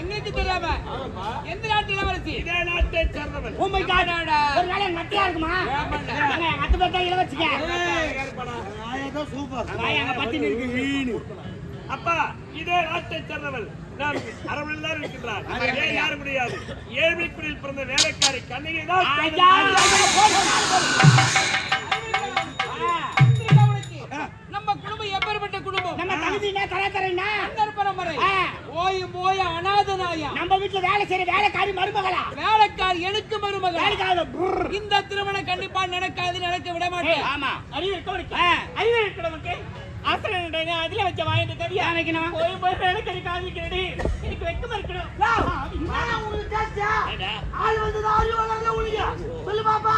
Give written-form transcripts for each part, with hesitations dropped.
எங்களுக்கு தெரியாம எந்த நாட்டு இளவரசி? இதே நாட்டை சேர்ந்தவன். Oh my God. ஒரு நாளை நட்டியா இருக்குமா? அத்தை பார்த்தா இளவரசிங்க. ஏதோ சூப்பர். அங்க பத்தி இருக்கு வீணு. அப்பா இதே நாட்டை சேர்ந்தவள். நான் அரவணையில் இருக்கின்றார். ஏன் யாரு முடியாது? ஏழ்மைக்குடியில் பிறந்த வேலைக்காரி கண்ணகி தான். நம்ம குடும்பம் எப்பேற்பட்ட குடும்பம்? நம்ம தகுதினா தரதரனா அந்தர் பரம்பரை. ஓய் அநாதனாயா. நம்ம வீட்ல வேலை செய்யற வேலைக்காரி மருமகளா? வேலைக்காரி எனக்கு மருமகள். வேலைக்காரி இந்த திருமணம் கண்டிப்பா நடக்க விட மாட்டேன். ஆமா அறிவு இருக்கவனுக்கு ஆசனண்டேங்க அதுல வச்ச வாங்கிட்டு தெரியா வைக்கணும். போய் வேலைக்காரி காமிக்கிறடி. எனக்கு வெக்கமா இருக்கணும். நான் உங்களுக்கு கேச்சா ஆள் வந்து அறிவு வளரல உனக்கு. சொல்லு பாப்பா.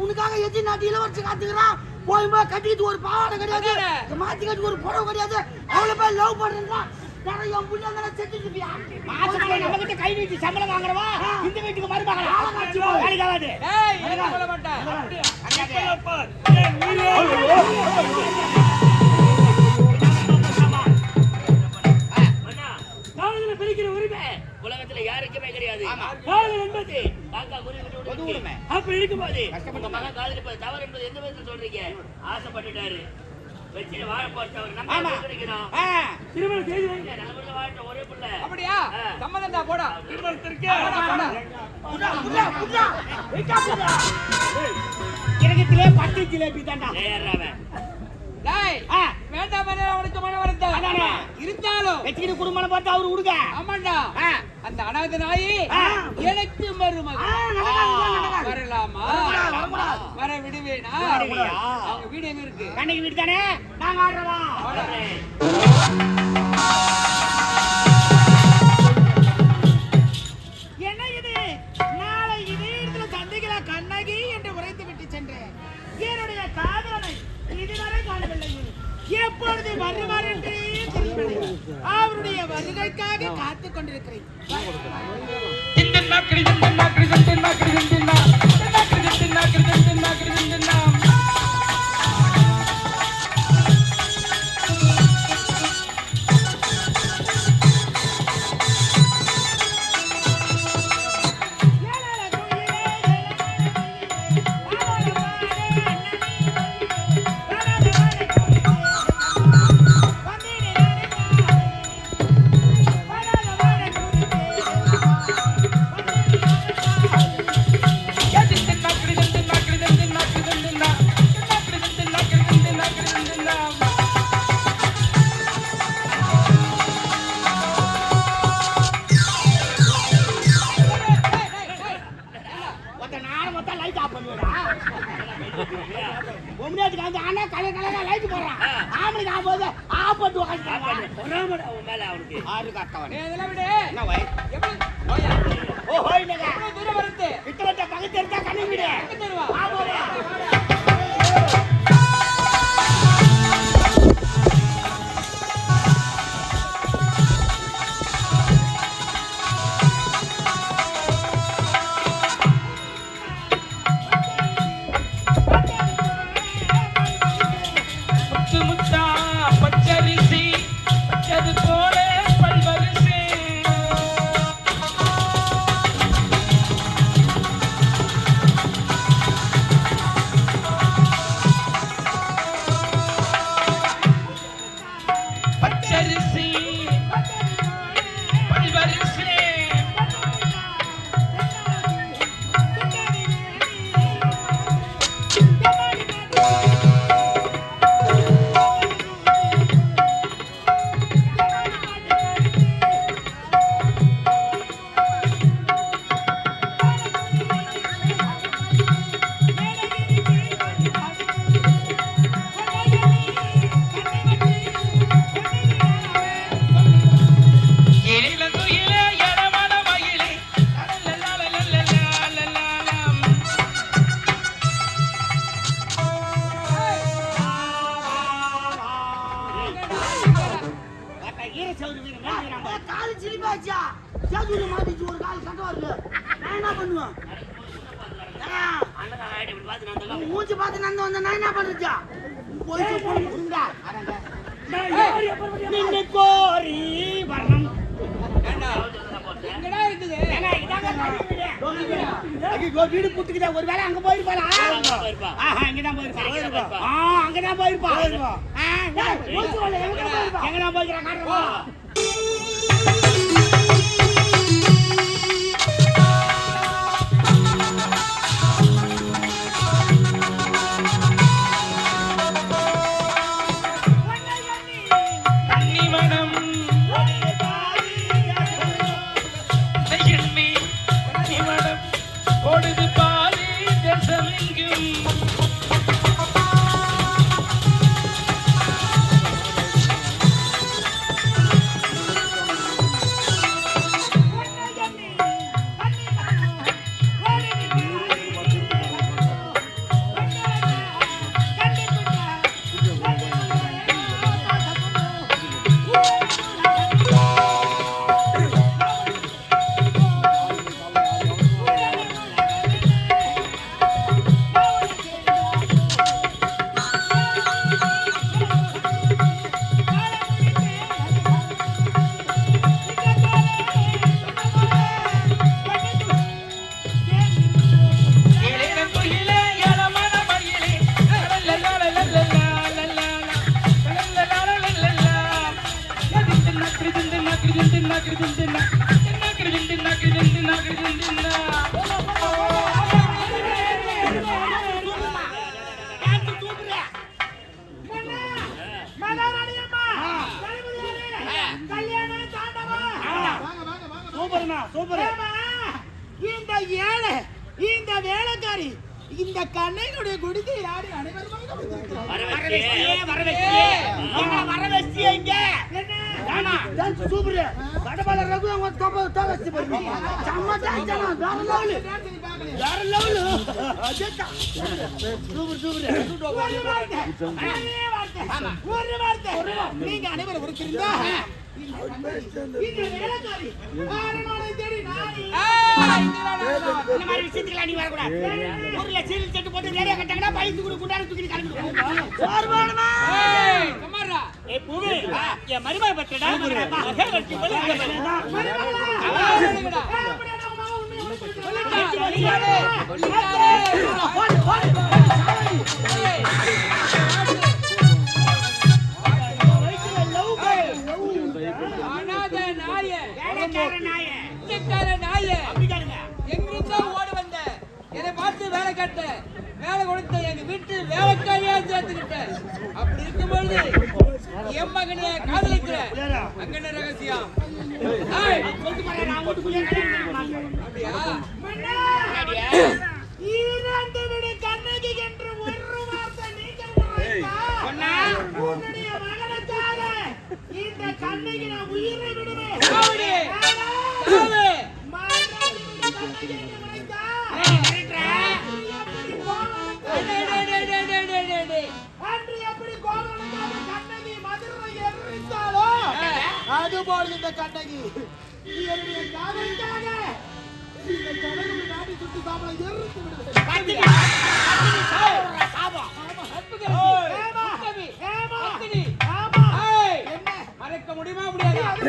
உனக்காக எத்தி நாட்டு இளவரசி காத்துக்கிறான். போய் கட்டிட்டு ஒரு பாவாடை கிடையாது, மாத்தி கட்டி ஒரு புடவை கிடையாது. அவளை போய் லவ் பண்றா. நிறைய புள்ளங்களை செத்துட்டியா? மாசத்துல நம்ம கிட்ட கை நீட்டி சம்பளம் வாங்குறவா இந்த வீட்டுக்கு மருமகளா? வேலைக்காவது. ஏய் என்ன சொல்ல மாட்டேன். அப்பா பிரிக்கிற உரிமை உலகத்துல யாருக்குமே கிடையாது. காதல் என்பது காக்கா குருவி உரிமை. அப்படி இருக்கும்போது உங்க மகன் காதலிப்பது தவறு என்பது எந்த விதத்துல சொல்றீங்க? ஆசைப்பட்டுட்டாரு வச்சு வாழ போட்டவர் நம்ம கிடைக்கணும். திருமணம் செய்து வைங்க. நல்ல வாழ்க்கை ஒரே பிள்ளை. அப்படியா? சம்மதம்டா போடா. திருமணத்திற்கு கிரகத்திலே பட்டு ஜிலேபி தான்டா. ஏறாவன் டேய் வேண்டாம் அவனுக்கு மன வருது. அதானே இருந்தாலும் வெச்சின குடும்பம் பார்த்து அவர் உடுங்க. ஆமாண்டா. அந்த அநாத நாயி எனக்கு மருமகள். வரலாமா? வர விடுவேனா? அவங்க வீடு எங்க இருக்கு? கண்ணகி வீடு தானே. நாங்க ஆடுறவா. என்ன இது? நாளை இதே இடத்துல சந்தைகளா கண்ணகி என்று உரைத்து விட்டு சென்றேன். என்னுடைய காதலனை இதுவரை காணவில்லை. எப்பொழுது வருவார் என்றே தெரியவில்லை. அவருடைய வருகைக்காக காத்துக் கொண்டிருக்கிறேன். மூஞ்சி பார்த்து நந்து வந்த நான் என்ன பண்ணுச்சா போய் போடுங்க நின்னு கோரி வரணும் எங்கடா இருக்குது வீடு புட்டுக்கிட்ட ஒரு வேலை அங்க போயிருப்பாளா அங்கதான் போயிருப்பா அங்கதான் போயிருப்பா எங்கதான் போயிருக்கா காட்டுறா இந்த ஏழை இந்த வேலைக்காரி இந்த கண்ணையினுடைய குடிசை யாரு நீங்க அனைவரும் இருக்கிறீங்களா இந்த வேலைக்காரி இந்த மாதிரி விஷயத்துக்கு நீ வரக்கூடாது ஊர்ல சீல் செட்டு போட்டு ரேடியோ கட்டாங்கன்னா பைத்து கூட குண்டார தூக்கி கிளம்பிடுவோம் சோர்வானமா குமாரா ஏ பூவே என் மரிமா பத்தடா மகே வச்சி போல எங்கிருந்தா ஓடி வந்த என்னை பார்த்து வேலை கேட்ட வேலை கொடுத்த எங்க வீட்டு வேலைக்காரியா சேர்த்துக்கிட்ட அப்படி இருக்கும்பொழுது என் மகனை காதலிக்கிற அங்கன ரகசியம் இரண்டு விடு கண்ணகி என்று ஒரு வார்த்தை நீங்கள் மகனுக்காக இந்த கண்ணகி நான் உயிரை விடுவேன் அதுபோல் இந்த கண்ணகி என்னுடைய காதலுக்காக இந்த கடவுளை நாடி சுட்டு சாப்பிட எரித்து விடுவேன் மறைக்க முடியுமா முடியாது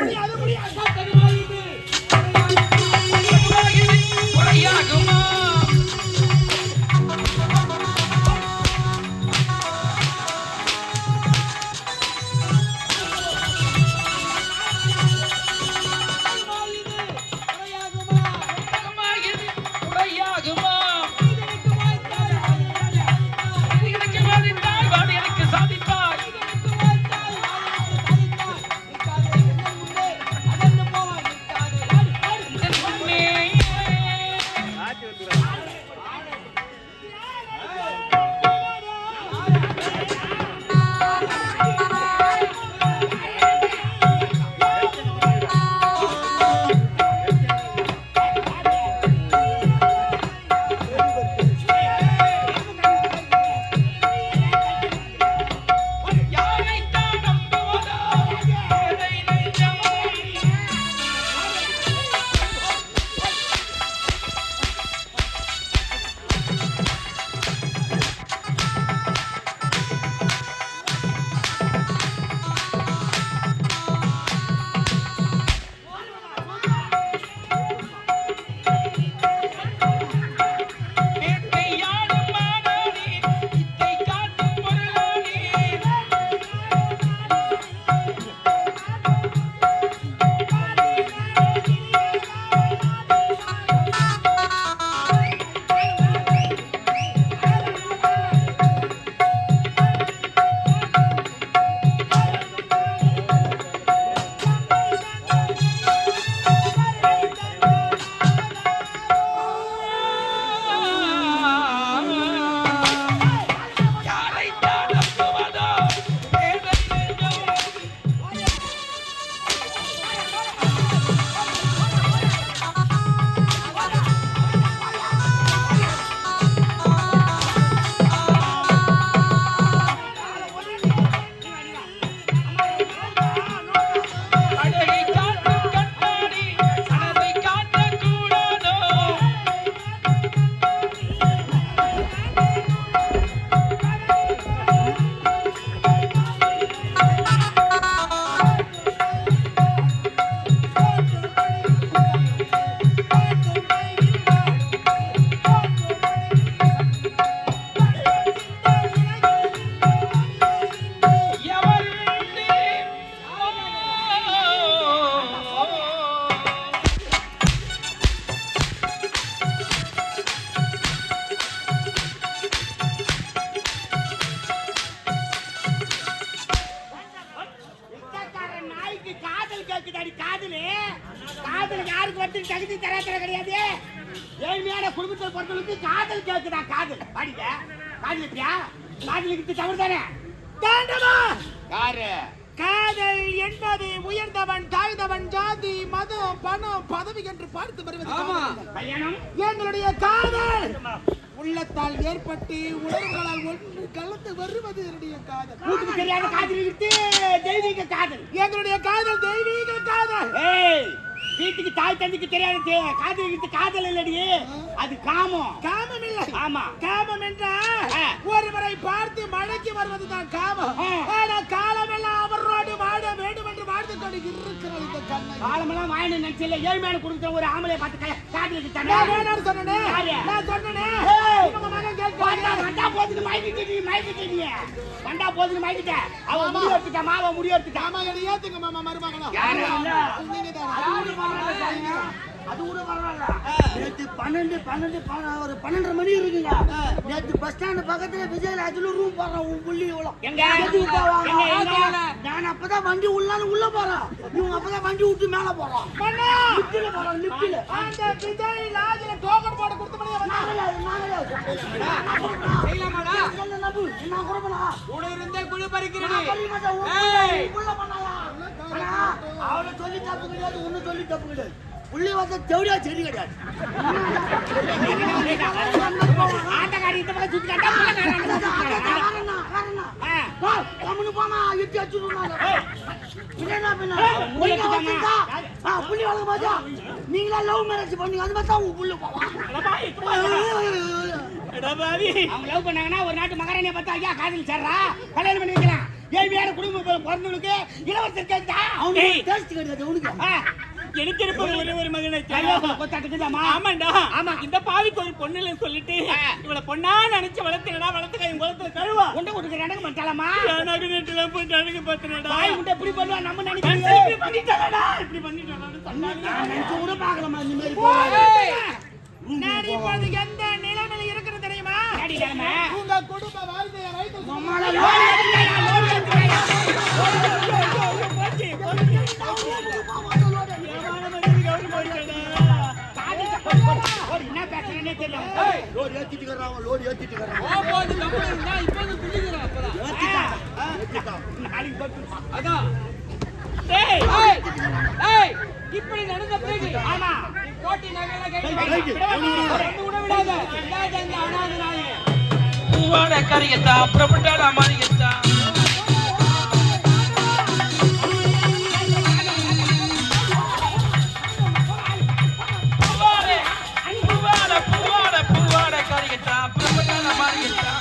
பொண்ணை பொறுத்தவரைக்கு காதல் கேக்குதா காதல் பாடிக்க காதலிப்பியா காதலிக்கு தவறு தானே தாண்டமா யாரு காதல் என்பது உயர்ந்தவன் தாழ்ந்தவன் ஜாதி மதம் பணம் பதவி என்று பார்த்து வருவது கல்யாணம் எங்களுடைய காதல் உள்ளத்தால் ஏற்பட்டு உணர்வுகளால் ஒன்று கலந்து வருவது என்னுடைய காதல் கூட்டுக்கு தெரியாத காதல் இருக்கு தெய்வீக காதல் எங்களுடைய காதல் தெய்வீக காதல் வீட்டுக்கு தாய் தந்தைக்கு தெரியாத காதல் காதல் இல்லடி அது காமம் காமம் இல்லை ஆமா காமம் என்றால் ஒருவரை பார்த்து மழைக்கு வருவதுதான் காமம் ஆனா காலம் எல்லாம் அவரோடு வாழ வேண்டும் என்று வாழ்ந்து கொண்டு இருக்கிறது இந்த கண்ணை காலமெல்லாம் வாழ நினைச்சல ஏழ்மையான குடும்பத்துல ஒரு ஆம்பளை பார்த்து காதலுக்கு தானே சொன்னேன் நான் சொன்னேன் உங்க மகன் கேட்க வண்டா போதுக்கு மைக்கிட்டீங்க வண்டா போதுக்கு மைக்கிட்ட அவ முடி எடுத்துட்டா மாவ முடி எடுத்துட்டா ஆமா ஏத்துங்க மாமா மருமகளா யாரு இல்ல நீங்க தான் அது கூட பரவாயில்ல நேற்று 12 மணி இருக்குங்க நேற்று பஸ் ஸ்டாண்ட் பக்கத்துல விஜயராஜ்ல ரூம் போடுறோம் உன் புள்ளி எவ்வளவு நான் அப்பதான் வண்டி உள்ள போறேன் இவங்க அப்பதான் வண்டி விட்டு மேல போறோம் லிப்ட்ல அந்த விஜயராஜ்ல டோக்கன் போட கொடுத்த மணியா என்ன குறப்பனா கூட இருந்தே குழு பறிக்கிறேன் உள்ள பண்ணாயா அவளை சொல்லி தப்பு கிடையாது ஒண்ணு சொல்லி தப்பு கிடையாது புள்ளி வந்து தேவடியா செடி கிடையாது ஆட்டக்காரி இந்த பக்கம் சுத்தி காட்டா கம்முனு போனா இட்டு அடிச்சுடுவாங்க புள்ளி வளர்க்க மாட்டா நீங்களா லவ் மேரேஜ் பண்ணீங்க அது மாதிரி தான் உங்க புள்ளி போவான் அவங்க லவ் பண்ணாங்கன்னா ஒரு நாட்டு மகாராணியை பார்த்தா ஐயா காதல் சேர்றா கல்யாணம் பண்ணி வைக்கலாம் ஏழ்மையான குடும்பம் பிறந்தவனுக்கு இளவரசர் கேட்குதா அவனுக்கு டேஸ்ட் கிடையாது அவனுக்கு எனக்கு இருப்பது ஒரே ஒரு மகனை ஆமாண்டா ஆமா இந்த பாவிக்கு ஒரு பொண்ணு இல்லைன்னு சொல்லிட்டு இவளை பொண்ணா நினைச்சு வளர்த்துடா வளர்த்துக்க இவங்க வளர்த்து கழுவா கொண்டு கொடுக்க நடக்க மாட்டாளாமா நடுநெட்டுலாம் போய் நடக்க பார்த்தனடா பாய் முட்டை இப்படி பண்ணுவா நம்ம நினைக்கிறோம் இப்படி பண்ணிட்டாடா இப்படி பண்ணிட்டாடான்னு சொன்னாங்க நான் நினைச்சு கூட பார்க்கலாமா இந்த மாதிரி நாடி இப்போது எந்த நிலைமையில இருக்கிறது தெரியுமா உங்க குடும்ப வாழ்க்கையை ரைட்டு என்ன பேசுறேன்னே தெரியல லோடு ஏத்திட்டு இப்படி நடந்த பிறகு ஆமா கோட்டி பூவாட கரியத்தா புறப்பட்டாடா மாறியத்தா பூவாட கரியத்தா புறப்பட்டாடா மாறியத்தா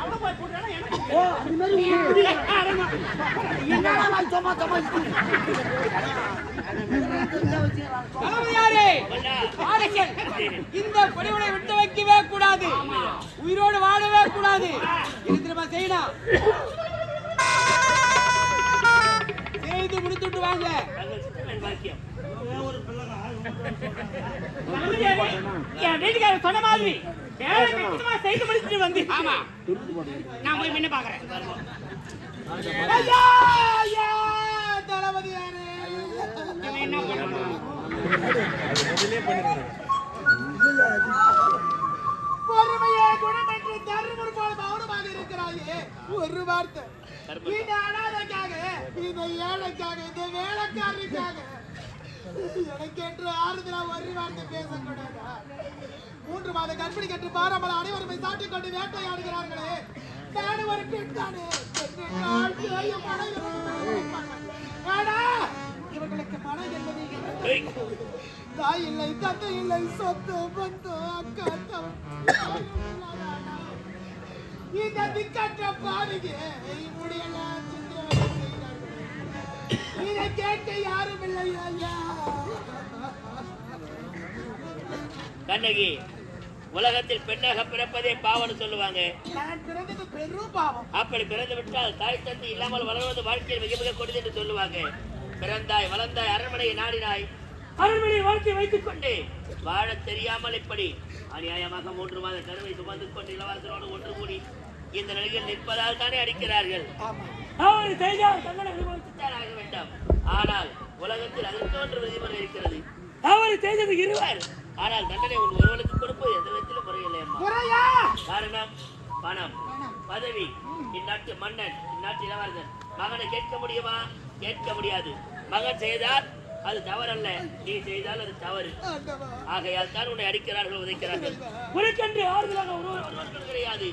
அவனை போய் போட்டுறானா எனக்கு தலைமையாரே, ஆடைகள். இந்த பொடிவுடை விட்டு வைக்கவே கூடாது, உயிரோடு வாழவே கூடாது. இது திரும்ப செய்யணும். செய்து முடித்துட்டு வாங்க. என் வீட்டுக்காரர் சொன்ன மாதிரி வேலை கச்சிதமா செய்து முடிச்சுட்டு வந்து ஆமா, நான் போய் முன்ன பாக்குறேன். ஐயா, ஐயா, தளபதியாரே. என்ன பண்ணணும்? பொறுமையே குணமற்ற தருமர் போல மௌனமாக இருக்கிறாயே. ஒரு வார்த்தை, இந்த அனாதைக்காக, இந்த ஏழைக்காக, இந்த வேலைக்காரருக்காக எனக்கென்று ஆறுதலா ஒரு வார்த்தை பேசக்கூடாதா? 3 மாத கர்ப்பிணி கற்று பாராமல் அனைவருமே சாட்டிக் கொண்டு வேட்டையாடுகிறார்களே. நானும் ஒரு பெண் தானே. இவர்களுக்கு மனம் என்பது என்ன? தாய் இல்லை, தந்தை இல்லை, சொத்து பந்து அக்கா தம்பி. இந்த திக்கற்ற பாருங்க முடியெல்லாம் இதை கேட்க யாரும் இல்லை ஐயா. கண்ணகி, உலகத்தில் பெண்ணாக பிறப்பதே பாவம்னு சொல்லுவாங்க. நான் பிறந்தது பெரும் பாவம். அப்படி பிறந்து விட்டால் தாய் தந்தை இல்லாமல் வளர்வது வாழ்க்கையில் மிக மிக கொடிது என்று சொல்லுவாங்க. பிறந்தாய் வளர்ந்தாய் அரண்மனையை நாடினாய், அரண்மனையை வாழ்க்கை வைத்துக் கொண்டு வாழ தெரியாமல் இப்படி அநியாயமாக 3 மாத கருவை சுமந்து கொண்டு இளவரசரோடு ஒன்று கூடி இந்த நிலையில் நிற்பதால் தானே அடிக்கிறார்கள். அவர் செய்தால் தங்களை அனுபவித்துத்தான் ஆக வேண்டாம். ஆனால் உலகத்தில் அதற்கு ஒன்று விதிமுறை இருக்கிறது. அவர் செய்தது 2 ஆனால் தண்டனை ஒருவனுக்கு கொடுப்பது எந்த விதத்திலும் முறையில்லை அம்மா. முறையா? காரணம் பணம், பதவி. இந்நாட்டு மன்னன், இந்நாட்டு இளவரசன் மகனை கேட்க முடியுமா? கேட்க முடியாது. மகன் செய்தால் அது தவறல்ல, நீ செய்தால் அது தவறு. ஆகையால் தான் உன்னை அடிக்கிறார்கள், உதைக்கிறார்கள். உனக்கென்று ஆறுதலாக ஒருவர்கள் கிடையாது.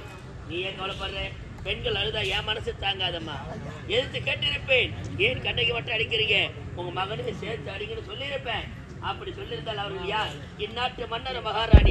நீ ஏன் கவலைப்படுற? பெண்கள் அழுதா என் மனசு தாங்காதம்மா. எதிர்த்து கேட்டிருப்பேன், ஏன் கண்ணகி மட்டும் அடிக்கிறீங்க, உங்க மகனுக்கு சேர்த்து அடிங்கன்னு சொல்லியிருப்பேன். அப்படி சொல்லியிருந்தால் அவர்கள் யார்? இந்நாட்டு மன்னர் மகாராணி.